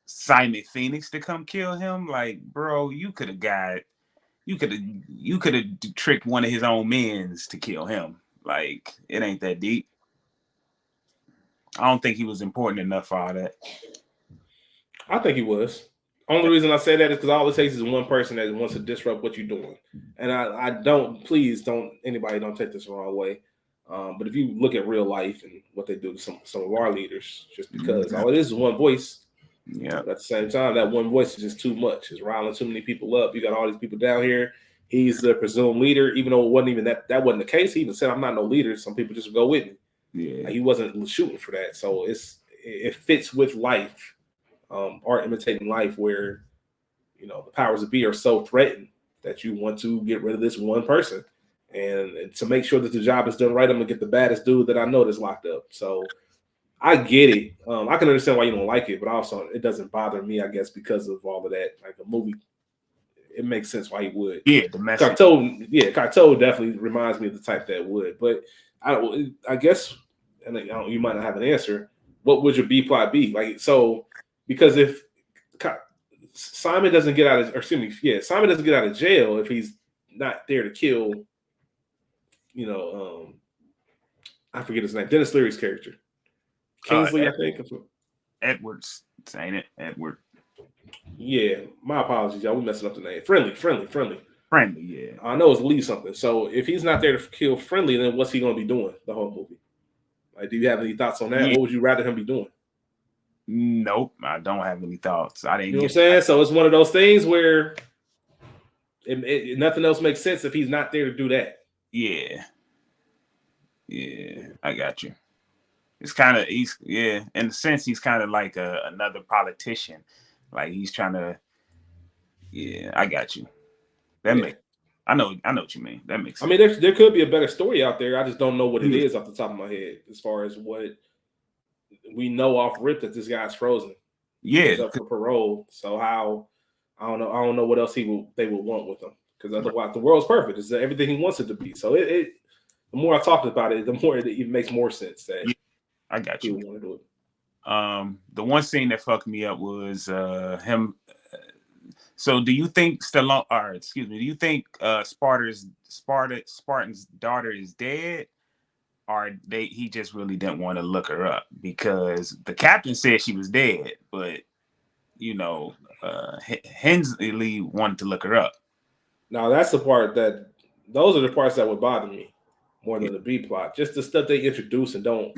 Simon Phoenix to come kill him. Like, bro, you could have tricked one of his own men's to kill him. Like, it ain't that deep. I don't think he was important enough for all that. I think he was. Only reason I say that is because all it takes is one person that wants to disrupt what you're doing. And please don't take this the wrong way. But if you look at real life and what they do to some of our leaders, just because all it is one voice. Yeah. At the same time, that one voice is just too much. It's riling too many people up. You got all these people down here. He's the presumed leader, even though it wasn't even that wasn't the case. He even said, "I'm not no leader." Some people just go with me. Yeah. Like, he wasn't shooting for that. So it fits with life. Art imitating life, where the powers that be are so threatened that you want to get rid of this one person, and to make sure that the job is done right, I'm gonna get the baddest dude that I know that's locked up. So I get it. I can understand why you don't like it, but also it doesn't bother me, I guess, because of all of that. Like, a movie, it makes sense why he would. Yeah, the message. Cartel definitely reminds me of the type that would. But I guess, and you might not have an answer. What would your B plot be? Like, so, because if Simon doesn't get out of, Simon doesn't get out of jail if he's not there to kill, I forget his name, Dennis Leary's character. Kingsley, I think. Edwards, ain't it? Edward. Yeah, my apologies, y'all. We messing up the name. Friendly. Friendly, yeah. I know it's leave something. So if he's not there to kill Friendly, then what's he going to be doing the whole movie? Like, do you have any thoughts on that? Yeah. What would you rather him be doing? Nope, I don't have any thoughts. I didn't You know what I'm get. saying? So it's one of those things where nothing else makes sense if he's not there to do that. Yeah, I got you. It's kind of in a sense he's kind of like another politician. Like he's trying to. Yeah, I got you. That makes. I know what you mean. That makes sense. I mean, there could be a better story out there. I just don't know what it is off the top of my head as far as what we know off rip that this guy's frozen. Yeah, he's up for parole. So how? I don't know what else they would want with him, because otherwise the world's perfect. It's everything he wants it to be. So the more I talk about it, the more it makes more sense that I got you. Want to do it. The one scene that fucked me up was him. So do you think Stallone, or excuse me, do you think Spartan's daughter is dead, or he just really didn't want to look her up? Because the captain said she was dead, but Hensley wanted to look her up. Now that's the part those are the parts that would bother me more than the B plot. Just the stuff they introduce and don't.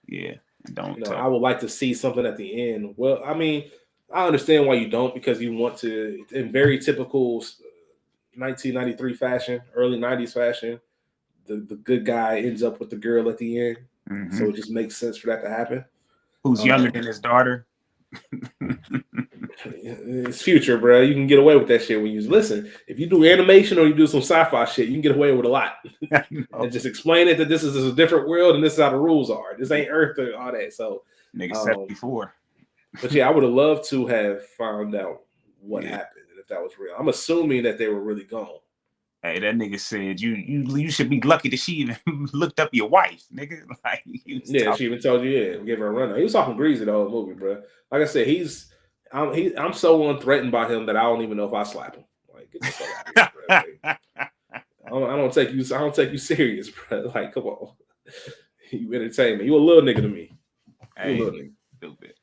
Yeah. Don't. I would like to see something at the end. Well, I mean, I understand why you don't, because you want to, in very typical 1993 fashion, early 90s fashion, the good guy ends up with the girl at the end. Mm-hmm. So it just makes sense for that to happen. Who's younger than his daughter? It's future, bro. You can get away with that shit when you listen. If you do animation or you do some sci-fi shit, you can get away with a lot. And just explain it that this is a different world and this is how the rules are. This ain't Earth or all that. So nigga 74. But yeah, I would have loved to have found out what happened and if that was real. I'm assuming that they were really gone. Hey, that nigga said you should be lucky that she even looked up your wife, nigga. Like, she even told you, give her a run. He was talking greasy the whole movie, bro. Like I said, I'm so unthreatened by him that I don't even know if I slap him. Like, get the fuck out of here, bro. Like, I don't take you serious, bro. Like, come on, you entertain me. You a little nigga to me. Hey, you a little nigga. Stupid.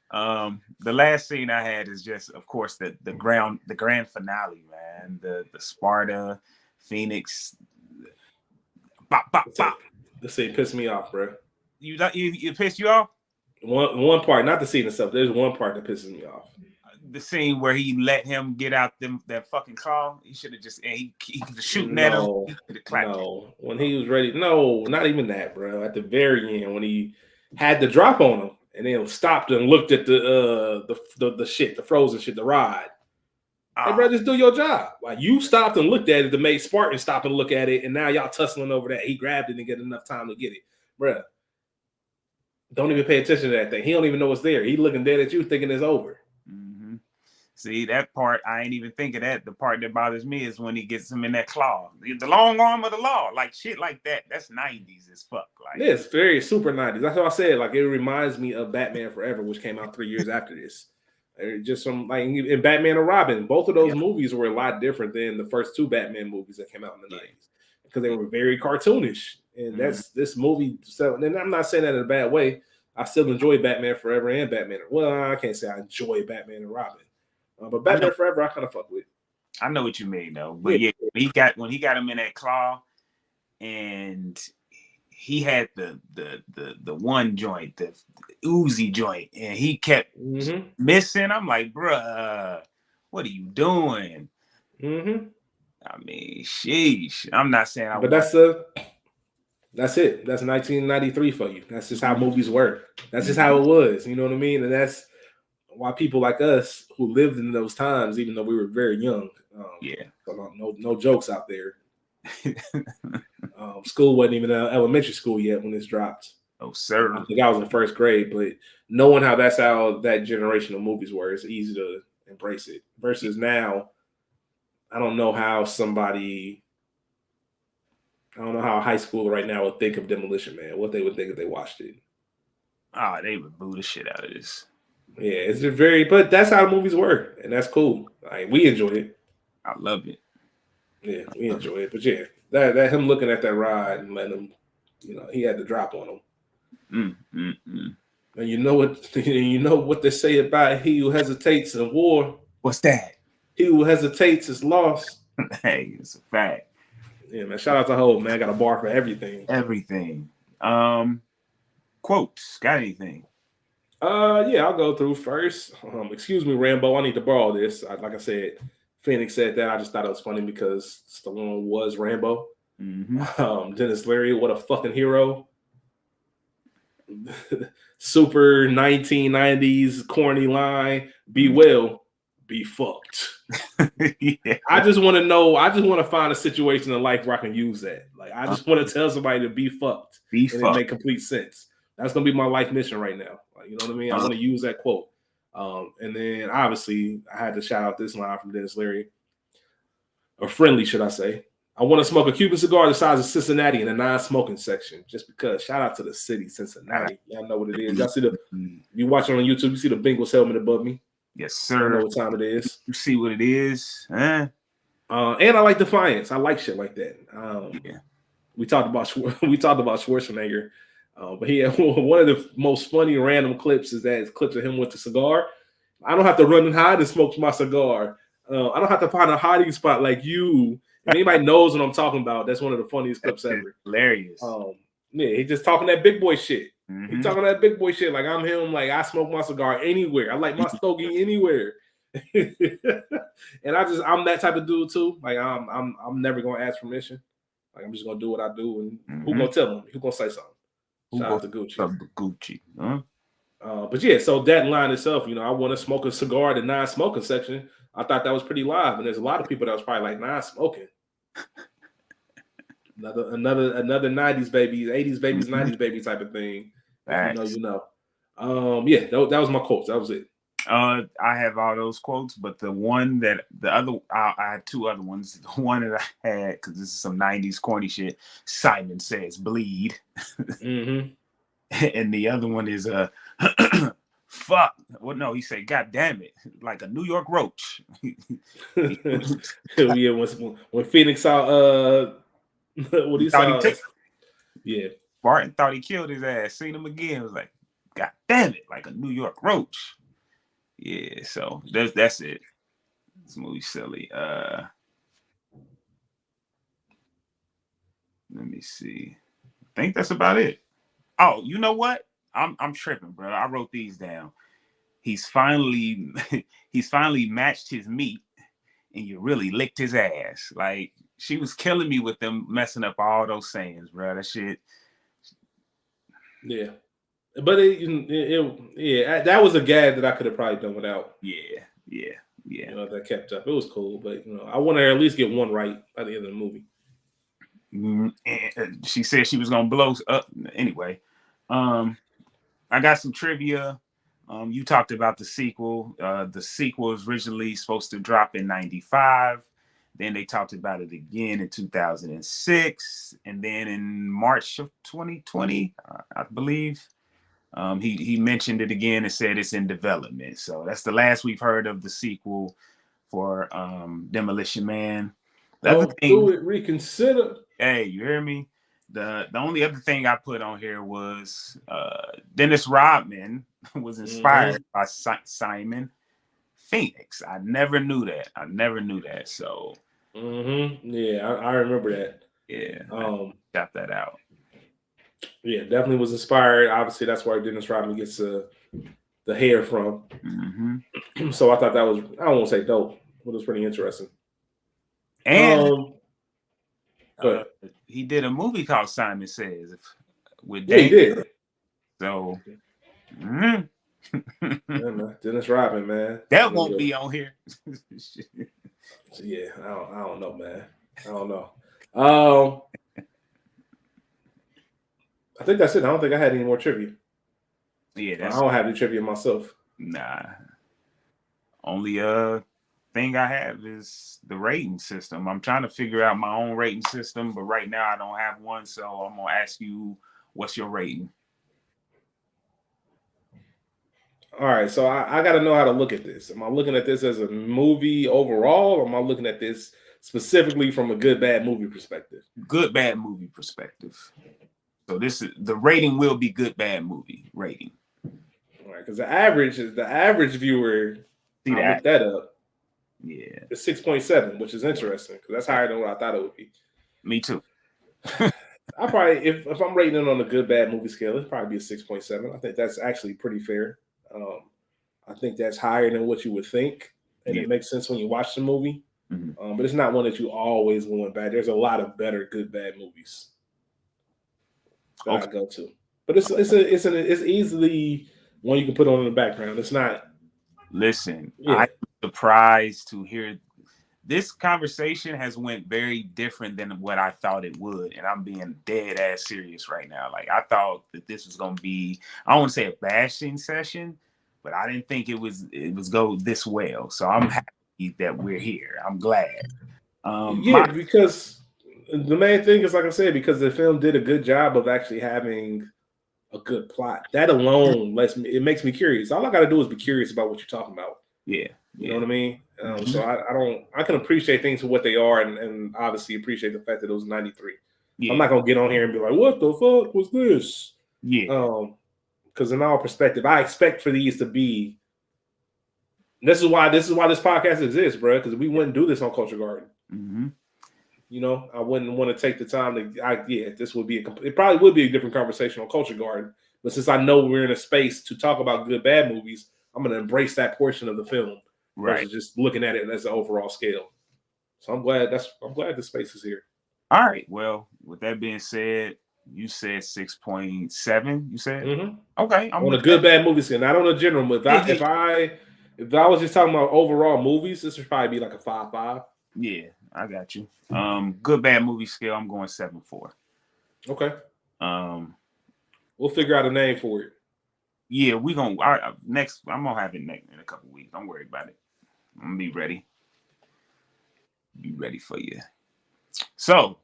The last scene I had is just, of course, the grand finale, man. The Sparta. Phoenix, bop. This scene pissed me off, bro. You pissed you off? One part, not the scene itself. There's one part that pisses me off. The scene where he let him get out that fucking car. He should have just he was shooting at him. No, when he was ready. No, not even that, bro. At the very end, when he had the drop on him and then stopped and looked at the shit, the frozen shit, the ride. Hey, bro, just do your job. Like, you stopped and looked at it to make Spartan stop and look at it, and now y'all tussling over that. He grabbed it and get enough time to get it. Bro, don't even pay attention to that thing. He don't even know it's there. He looking dead at you thinking it's over. Mm-hmm. See, that part, I ain't even thinking that. The part that bothers me is when he gets him in that claw. The long arm of the law. Like, shit like that. That's 90s as fuck. Like, yeah, it's very super 90s. That's what I said. Like, it reminds me of Batman Forever, which came out 3 years after this. Just from like in Batman and Robin, both of those movies were a lot different than the first two Batman movies that came out in the 90s, because they were very cartoonish. And that's this movie. So, and I'm not saying that in a bad way. I still enjoy Batman Forever and Batman. Well, I can't say I enjoy Batman and Robin, but Batman Forever I kind of fuck with. I know what you mean though, but when he got him in that claw, and he had the one joint, the Uzi joint, and he kept missing. I'm like, bruh, what are you doing? Mm-hmm. I mean, sheesh. I'm not saying but that's it. That's 1993 for you. That's just how movies were. That's just how it was. You know what I mean? And that's why people like us who lived in those times, even though we were very young, no jokes out there. School wasn't even elementary school yet when this dropped. Oh, sir. I think I was in first grade, but knowing that's how that generation of movies were, it's easy to embrace it. Versus now, I don't know how a high schooler right now would think of Demolition Man, what they would think if they watched it. Oh, they would boo the shit out of this. Yeah, it's just but that's how the movies were, and that's cool. Like, we enjoy it. I love it. Yeah, we enjoy it. But yeah, that him looking at that ride and letting him, he had the drop on him. And you know what they say about he who hesitates in war. What's that? He who hesitates is lost. Hey, it's a fact. Yeah, man. Shout out to Hov, man. Got a bar for everything. Everything. Quotes. Got anything? Yeah, I'll go through first. Excuse me, Rambo. I need to borrow this. Like I said, Phoenix said that. I just thought it was funny because Stallone was Rambo. Dennis Leary, what a fucking hero. Super 1990s corny line. Be well, be fucked. Yeah. I just want to know. I just want to find a situation in life where I can use that. Like, I just want to tell somebody to be fucked. Be and fucked. It make complete sense. That's gonna be my life mission right now. Like, you know what I mean? I want to use that quote. And then obviously I had to shout out this line from Dennis Leary. Or friendly, should I say? I want to smoke a Cuban cigar the size of Cincinnati in the non-smoking section, just because. Shout out to the city, Cincinnati. Y'all know what it is. Y'all see you watching on YouTube, you see the Bengals helmet above me. Yes, sir. I know what time it is. You see what it is. And I like Defiance. I like shit like that. Yeah. We talked about Schwarzenegger, but he had one of the most funny random clips is that clips of him with the cigar. I don't have to run and hide and smoke my cigar. I don't have to find a hiding spot like you. If anybody knows what I'm talking about, that's one of the funniest clips ever. Hilarious. Yeah, he's just talking that big boy shit. He's talking that big boy shit. Like, I'm him. Like, I smoke my cigar anywhere. I like my stogie anywhere. And I'm that type of dude too. Like, I'm never gonna ask permission. Like, I'm just gonna do what I do, and who gonna tell him? Who gonna say something? Shout out to Gucci. Gucci. Huh? But yeah, so that line itself, I want to smoke a cigar in the non-smoking section. I thought that was pretty live, and there's a lot of people that was probably like non-smoking. Another 90s babies, 80s babies, 90s baby type of thing. You know. Yeah, that was my quotes. That was it. I have all those quotes, but I had two other ones. The one that I had, because this is some 90s corny shit. Simon says bleed. And the other one is fuck. Well, no, he said, God damn it, like a New York roach. Yeah, when Phoenix saw what he saw, yeah, Barton thought he killed his ass. Seen him again, was like, God damn it, like a New York roach. Yeah, so that's it. This movie's silly. Let me see. I think that's about it. Oh, you know what? I'm tripping, bro. I wrote these down. He's finally matched his meat, and you really licked his ass. Like, she was killing me with them messing up all those sayings, bro. That shit. Yeah, but that was a gag that I could have probably done without. Yeah. That kept up. It was cool, but I want to at least get one right by the end of the movie. And she said she was gonna blow up anyway. I got some trivia. You talked about the sequel. The sequel was originally supposed to drop in 95. Then they talked about it again in 2006, and then in March of 2020, I believe, he mentioned it again and said it's in development. So that's the last we've heard of the sequel for Demolition Man. Do it, reconsider. Hey, you hear me? The only other thing I put on here was Dennis Rodman was inspired by Simon Phoenix. I never knew that. So yeah, I remember that. Yeah, got that out. Yeah, definitely was inspired. Obviously, that's where Dennis Rodman gets the hair from. So I thought that was, I don't want to say dope, but it was pretty interesting. And he did a movie called Simon Says with Dane. He did. So yeah, man. Dennis Rodman, man. That won't be on here. Yeah, I don't know, man. I don't know. I think that's it. I don't think I had any more trivia. Yeah, I don't have any trivia myself. Nah. Only thing I have is the rating system. I'm trying to figure out my own rating system, but right now I don't have one. So I'm gonna ask you, what's your rating? All right, so I got to know how to look at this. Am I looking at this as a movie overall, or am I looking at this specifically from a good, bad movie perspective? Good, bad movie perspective. So the rating will be good, bad movie rating. All right, because the average viewer. I looked that up. Yeah. It's 6.7, which is interesting because that's higher than what I thought it would be. Me too. I probably, if I'm rating it on a good bad movie scale, it'd probably be a 6.7. I think that's actually pretty fair. I think that's higher than what you would think, and it makes sense when you watch the movie. But it's not one that you always going back. There's a lot of better good bad movies that I go to, but it's easily one you can put on in the background. It's not. Listen, I'm surprised to hear this conversation has went very different than what I thought it would, and I'm being dead ass serious right now. Like I thought that this was gonna be, I don't want to say a bashing session, but I didn't think it was go this well. So I'm happy that we're here. I'm glad. Because the main thing is, like I said, because the film did a good job of actually having a good plot. That alone makes me curious. All I got to do is be curious about what you're talking about. Yeah. You know what I mean? So I can appreciate things for what they are, and obviously appreciate the fact that it was 93. Yeah. I'm not gonna get on here and be like, "What the fuck was this?" Yeah. Because in all perspective, I expect for these to be. This is why this podcast exists, bro. Because we wouldn't do this on Culture Garden. You know, I wouldn't want to take the time to. This would be it probably would be a different conversation on Culture Garden. But since I know we're in a space to talk about good bad movies, I'm gonna embrace that portion of the film. Right. Versus just looking at it as an overall scale. So I'm glad the space is here. All right. Well, with that being said, you said 6.7. You said okay. I'm on a good bad movie scale, not on a general. But if I was just talking about overall movies, this would probably be like a 5.5. Yeah, I got you. Good bad movie scale. I'm going 7.4. Okay. We'll figure out a name for it. Yeah, we gonna next. I'm gonna have it next in a couple weeks. Don't worry about it. I'm gonna be ready. Be ready for you. So,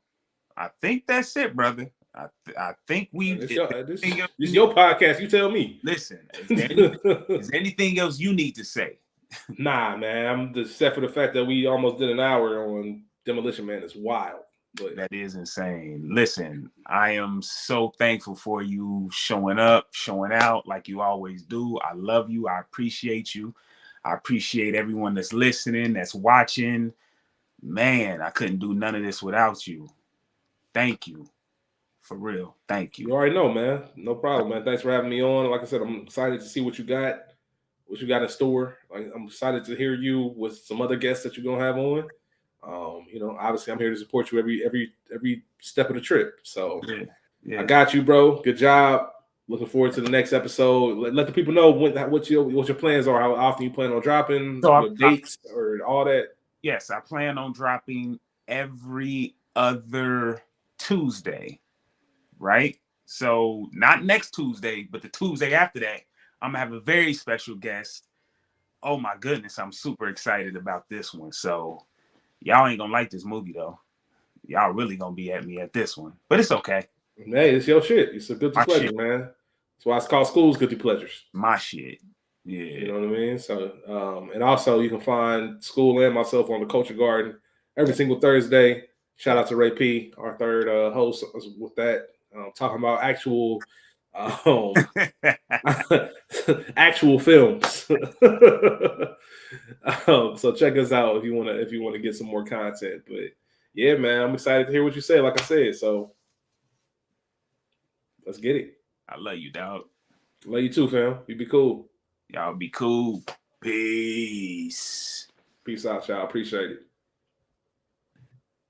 I think that's it, brother. I think we. This is your podcast. You tell me. Listen, is there anything else you need to say? Nah, man. I'm just except for the fact that we almost did an hour on Demolition Man. It's wild. But that is insane. Listen, I am so thankful for you showing up, showing out like you always do. I love you. I appreciate you. I appreciate everyone that's listening, that's watching. Man, I couldn't do none of this without you. Thank you. For real. Thank you. You already know, man. No problem, man. Thanks for having me on. Like I said, I'm excited to see what you got in store. I'm excited to hear you with some other guests that you're going to have on. You know, obviously I'm here to support you every step of the trip. So I got you, bro. Good job. Looking forward to the next episode. Let the people know what your plans are, how often you plan on dropping, dates or all that. Yes, I plan on dropping every other Tuesday, right? So not next Tuesday, but the Tuesday after that, I'm gonna have a very special guest. Oh my goodness, I'm super excited about this one. So y'all ain't gonna like this movie though. Y'all really gonna be at me at this one, but it's okay. Hey, it's your shit. It's a guilty pleasure, man. That's why it's called Skool's Guilty Pleasures. My shit. Yeah. You know what I mean? So, and also you can find Skool and myself on the Culture Garden every single Thursday. Shout out to Ray P, our third host with that, talking about actual actual films. So check us out if you want to get some more content. But yeah, man, I'm excited to hear what you say. Like I said, so let's get it. I love you, dog. Love you too, fam. You be cool. Y'all be cool. Peace. Peace out, y'all. Appreciate it.